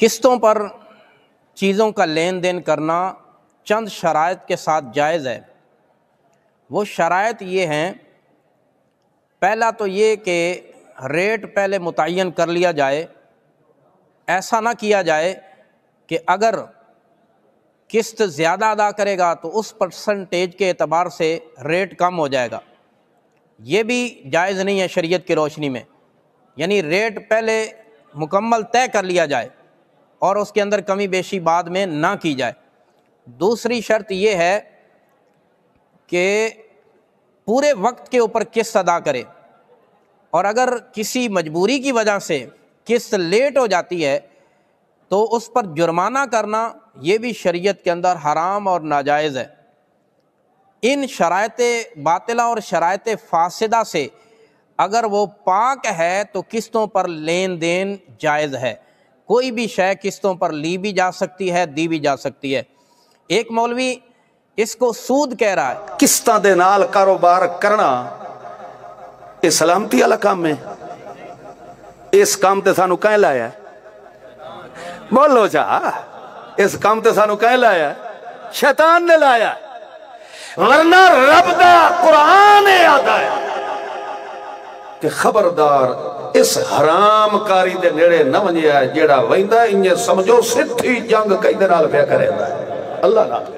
قسطوں پر چیزوں کا لین دین کرنا چند شرائط کے ساتھ جائز ہے۔ وہ شرائط یہ ہیں، پہلا تو یہ کہ ریٹ پہلے متعین کر لیا جائے، ایسا نہ کیا جائے کہ اگر قسط زیادہ ادا کرے گا تو اس پرسنٹیج کے اعتبار سے ریٹ کم ہو جائے گا، یہ بھی جائز نہیں ہے شریعت کی روشنی میں۔ یعنی ریٹ پہلے مکمل طے کر لیا جائے اور اس کے اندر کمی بیشی بعد میں نہ کی جائے۔ دوسری شرط یہ ہے کہ پورے وقت کے اوپر قسط ادا کرے، اور اگر کسی مجبوری کی وجہ سے قسط لیٹ ہو جاتی ہے تو اس پر جرمانہ کرنا یہ بھی شریعت کے اندر حرام اور ناجائز ہے۔ ان شرائط باطلہ اور شرائط فاسدہ سے اگر وہ پاک ہے تو قسطوں پر لین دین جائز ہے، کوئی بھی شے قسطوں پر لی بھی جا سکتی ہے، دی بھی جا سکتی ہے۔ ایک مولوی اس کو سود کہہ رہا ہے۔ قسطاں دے نال کاروبار کرنا یہ سلامتی والا کام ہے؟ اس کام تے سانو کہیں لایا ہے؟ بولو جا، اس کام تے سانو کہیں لایا ہے؟ شیطان نے لایا ہے، ورنہ رب دا قرآن آتا ہے کہ خبردار اس حرام کاری دے نیڑے نہ ونجیا ہے، جیڑا ویندا انہیں سمجھو سدھی جنگ کئی دے نال پیا کرے ہے اللہ نال،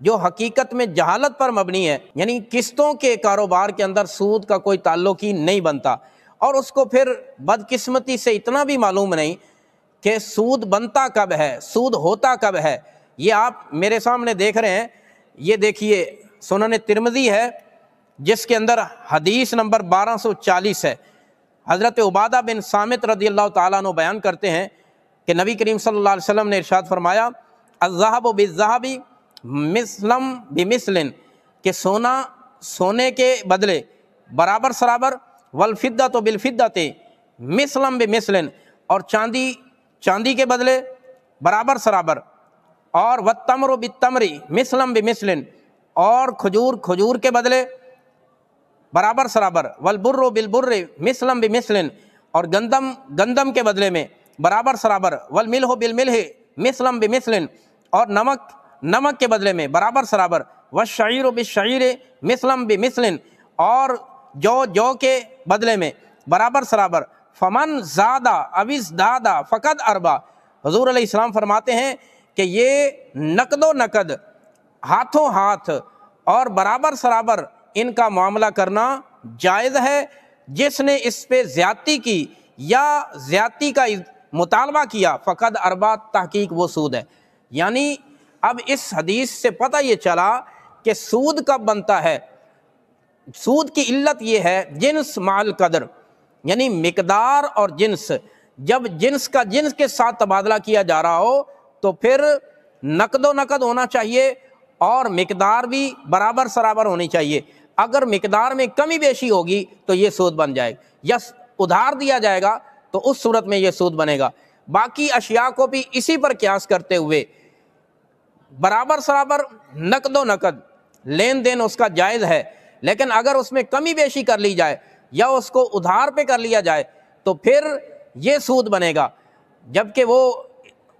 جو حقیقت میں جہالت پر مبنی ہے۔ یعنی قسطوں کے کاروبار کے اندر سود کا کوئی تعلق ہی نہیں بنتا، اور اس کو پھر بدقسمتی سے اتنا بھی معلوم نہیں کہ سود بنتا کب ہے، سود ہوتا کب ہے۔ یہ آپ میرے سامنے دیکھ رہے ہیں، یہ دیکھیے سنن ترمذی ہے جس کے اندر حدیث نمبر 1240 ہے۔ حضرت عبادہ بن صامت رضی اللہ تعالیٰ عنہ بیان کرتے ہیں کہ نبی کریم صلی اللہ علیہ وسلم نے ارشاد فرمایا، الذھب بالذھب مثلم بمثل، کہ سونا سونے کے بدلے برابر سرابر، والفضۃ بالفضۃ مثلم بمثل، اور چاندی چاندی کے بدلے برابر سرابر، اور والتمر بالتمر مثلم بمثل، اور کھجور کھجور کے بدلے برابر سرابر، والبر بالبر مثلم بمثل، اور گندم گندم کے بدلے میں برابر سرابر، والملح بالملح مثلم بمثل، اور نمک نمک کے بدلے میں برابر سرابر، والشعیر بالشعیر مثلم بمثل، اور جو کے بدلے میں برابر سرابر، فمن زادہ او ازداد فقد اربا۔ حضور علیہ السلام فرماتے ہیں کہ یہ نقد و نقد، ہاتھوں ہاتھ اور برابر سرابر ان کا معاملہ کرنا جائز ہے۔ جس نے اس پہ زیادتی کی یا زیادتی کا مطالبہ کیا فقد اربا، تحقیق وہ سود ہے۔ یعنی اب اس حدیث سے پتہ یہ چلا کہ سود کب بنتا ہے۔ سود کی علت یہ ہے جنس مع القدر، یعنی مقدار اور جنس، جب جنس کا جنس کے ساتھ تبادلہ کیا جا رہا ہو تو پھر نقد و نقد ہونا چاہیے اور مقدار بھی برابر سرابر ہونی چاہیے۔ اگر مقدار میں کمی بیشی ہوگی تو یہ سود بن جائے گا، یا ادھار دیا جائے گا تو اس صورت میں یہ سود بنے گا۔ باقی اشیاء کو بھی اسی پر قیاس کرتے ہوئے برابر سرابر نقد و نقد لین دین اس کا جائز ہے، لیکن اگر اس میں کمی بیشی کر لی جائے یا اس کو ادھار پہ کر لیا جائے تو پھر یہ سود بنے گا۔ جبکہ وہ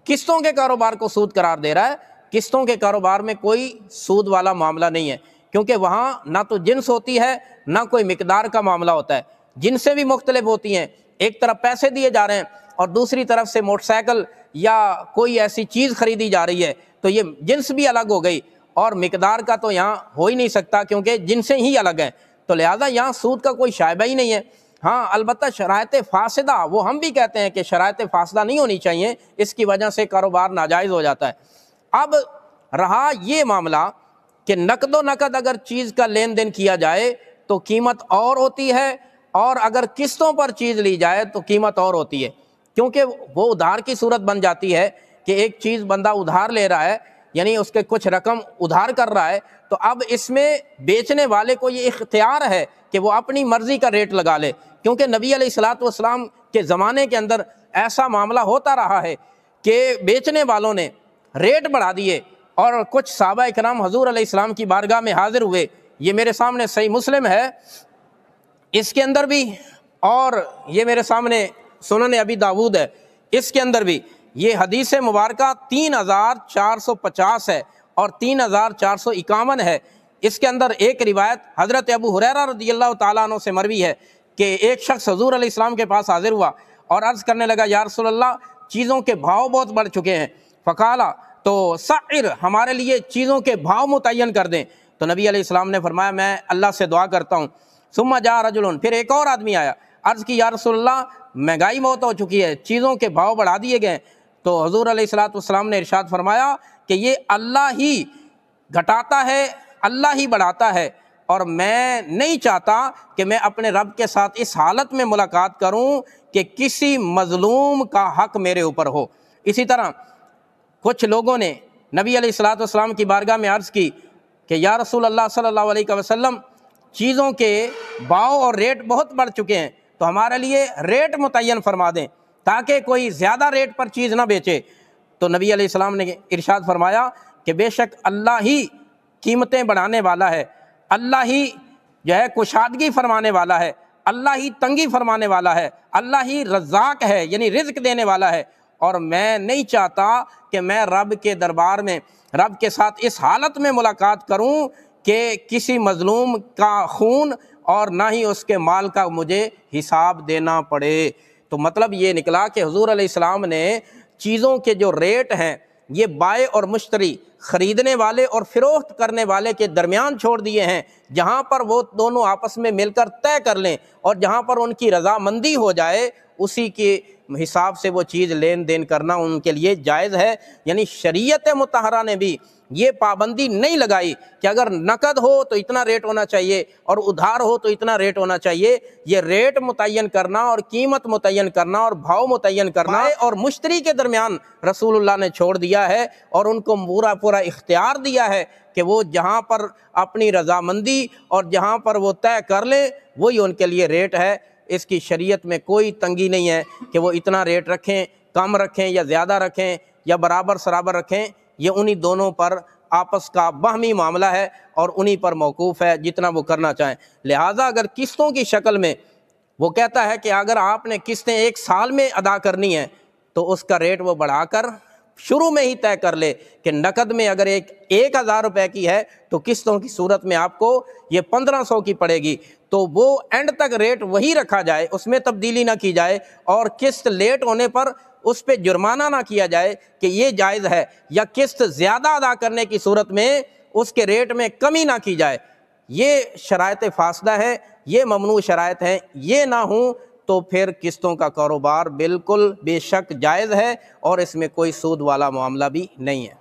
قسطوں کے کاروبار کو سود قرار دے رہا ہے، قسطوں کے کاروبار میں کوئی سود والا معاملہ نہیں ہے، کیونکہ وہاں نہ تو جنس ہوتی ہے نہ کوئی مقدار کا معاملہ ہوتا ہے۔ جنسیں بھی مختلف ہوتی ہیں، ایک طرف پیسے دیے جا رہے ہیں اور دوسری طرف سے موٹر سائیکل یا کوئی ایسی چیز خریدی جا رہی ہے، تو یہ جنس بھی الگ ہو گئی اور مقدار کا تو یہاں ہو ہی نہیں سکتا کیونکہ جنسیں ہی الگ ہیں، تو لہٰذا یہاں سود کا کوئی شائبہ ہی نہیں ہے۔ ہاں البتہ شرائط فاسدہ، وہ ہم بھی کہتے ہیں کہ شرائط فاسدہ نہیں ہونی چاہیے، اس کی وجہ سے کاروبار ناجائز ہو جاتا ہے۔ اب رہا یہ معاملہ کہ نقد و نقد اگر چیز کا لین دین کیا جائے تو قیمت اور ہوتی ہے، اور اگر قسطوں پر چیز لی جائے تو قیمت اور ہوتی ہے، کیونکہ وہ ادھار کی صورت بن جاتی ہے کہ ایک چیز بندہ ادھار لے رہا ہے، یعنی اس کے کچھ رقم ادھار کر رہا ہے، تو اب اس میں بیچنے والے کو یہ اختیار ہے کہ وہ اپنی مرضی کا ریٹ لگا لے، کیونکہ نبی علیہ الصلوۃ والسلام کے زمانے کے اندر ایسا معاملہ ہوتا رہا ہے کہ بیچنے والوں نے ریٹ بڑھا دیے، اور کچھ صحابہ اکرام حضور علیہ السلام کی بارگاہ میں حاضر ہوئے۔ یہ میرے سامنے صحیح مسلم ہے، اس کے اندر بھی، اور یہ میرے سامنے سنن ابی داؤد ہے، اس کے اندر بھی، یہ حدیث مبارکہ 3450 ہے اور 3451 ہے۔ اس کے اندر ایک روایت حضرت ابو ہریرہ رضی اللہ تعالیٰ عنہ سے مروی ہے کہ ایک شخص حضور علیہ السلام کے پاس حاضر ہوا اور عرض کرنے لگا یا رسول اللہ چیزوں کے بھاؤ بہت بڑھ چکے ہیں، فقالا تو سعر ہمارے لیے چیزوں کے بھاؤ متعین کر دیں۔ تو نبی علیہ السلام نے فرمایا میں اللہ سے دعا کرتا ہوں۔ ثم جاء رجل، پھر ایک اور آدمی آیا، عرض کی یا رسول اللہ مہنگائی بہت ہو چکی ہے، چیزوں کے بھاؤ بڑھا دیے گئے۔ تو حضور علیہ السلام نے ارشاد فرمایا کہ یہ اللہ ہی گھٹاتا ہے، اللہ ہی بڑھاتا ہے، اور میں نہیں چاہتا کہ میں اپنے رب کے ساتھ اس حالت میں ملاقات کروں کہ کسی مظلوم کا حق میرے اوپر ہو۔ اسی طرح کچھ لوگوں نے نبی علیہ السلام کی بارگاہ میں عرض کی کہ یا رسول اللہ صلی اللہ علیہ وسلم چیزوں کے بھاؤ اور ریٹ بہت بڑھ چکے ہیں، تو ہمارے لیے ریٹ متعین فرما دیں تاکہ کوئی زیادہ ریٹ پر چیز نہ بیچے۔ تو نبی علیہ السلام نے ارشاد فرمایا کہ بے شک اللہ ہی قیمتیں بڑھانے والا ہے، اللہ ہی جو ہے کشادگی فرمانے والا ہے، اللہ ہی تنگی فرمانے والا ہے، اللہ ہی رزاق ہے یعنی رزق دینے والا ہے، اور میں نہیں چاہتا کہ میں رب کے دربار میں رب کے ساتھ اس حالت میں ملاقات کروں کہ کسی مظلوم کا خون اور نہ ہی اس کے مال کا مجھے حساب دینا پڑے۔ تو مطلب یہ نکلا کہ حضور علیہ السلام نے چیزوں کے جو ریٹ ہیں یہ بائع اور مشتری، خریدنے والے اور فروخت کرنے والے کے درمیان چھوڑ دیے ہیں، جہاں پر وہ دونوں آپس میں مل کر طے کر لیں اور جہاں پر ان کی رضامندی ہو جائے اسی کے حساب سے وہ چیز لین دین کرنا ان کے لیے جائز ہے۔ یعنی شریعت مطہرہ نے بھی یہ پابندی نہیں لگائی کہ اگر نقد ہو تو اتنا ریٹ ہونا چاہیے اور ادھار ہو تو اتنا ریٹ ہونا چاہیے۔ یہ ریٹ متعین کرنا اور قیمت متعین کرنا اور بھاؤ متعین کرنا اور مشتری کے درمیان رسول اللہ نے چھوڑ دیا ہے، اور ان کو پورا اختیار دیا ہے کہ وہ جہاں پر اپنی رضامندی اور جہاں پر وہ طے کر لیں وہی ان کے لیے ریٹ ہے۔ اس کی شریعت میں کوئی تنگی نہیں ہے کہ وہ اتنا ریٹ رکھیں، کم رکھیں یا زیادہ رکھیں یا برابر سرابر رکھیں، یہ انہی دونوں پر آپس کا باہمی معاملہ ہے اور انہی پر موقوف ہے جتنا وہ کرنا چاہیں۔ لہٰذا اگر قسطوں کی شکل میں وہ کہتا ہے کہ اگر آپ نے قسطیں 1 سال میں ادا کرنی ہیں تو اس کا ریٹ وہ بڑھا کر شروع میں ہی طے کر لے کہ نقد میں اگر 1000 روپے کی ہے تو قسطوں کی صورت میں آپ کو یہ 1500 کی پڑے گی، تو وہ اینڈ تک ریٹ وہی رکھا جائے، اس میں تبدیلی نہ کی جائے، اور قسط لیٹ ہونے پر اس پہ جرمانہ نہ کیا جائے کہ یہ جائز ہے، یا قسط زیادہ ادا کرنے کی صورت میں اس کے ریٹ میں کمی نہ کی جائے۔ یہ شرائط فاسدہ ہے، یہ ممنوع شرائط ہیں، یہ نہ ہوں تو پھر قسطوں کا کاروبار بالکل بے شک جائز ہے اور اس میں کوئی سود والا معاملہ بھی نہیں ہے۔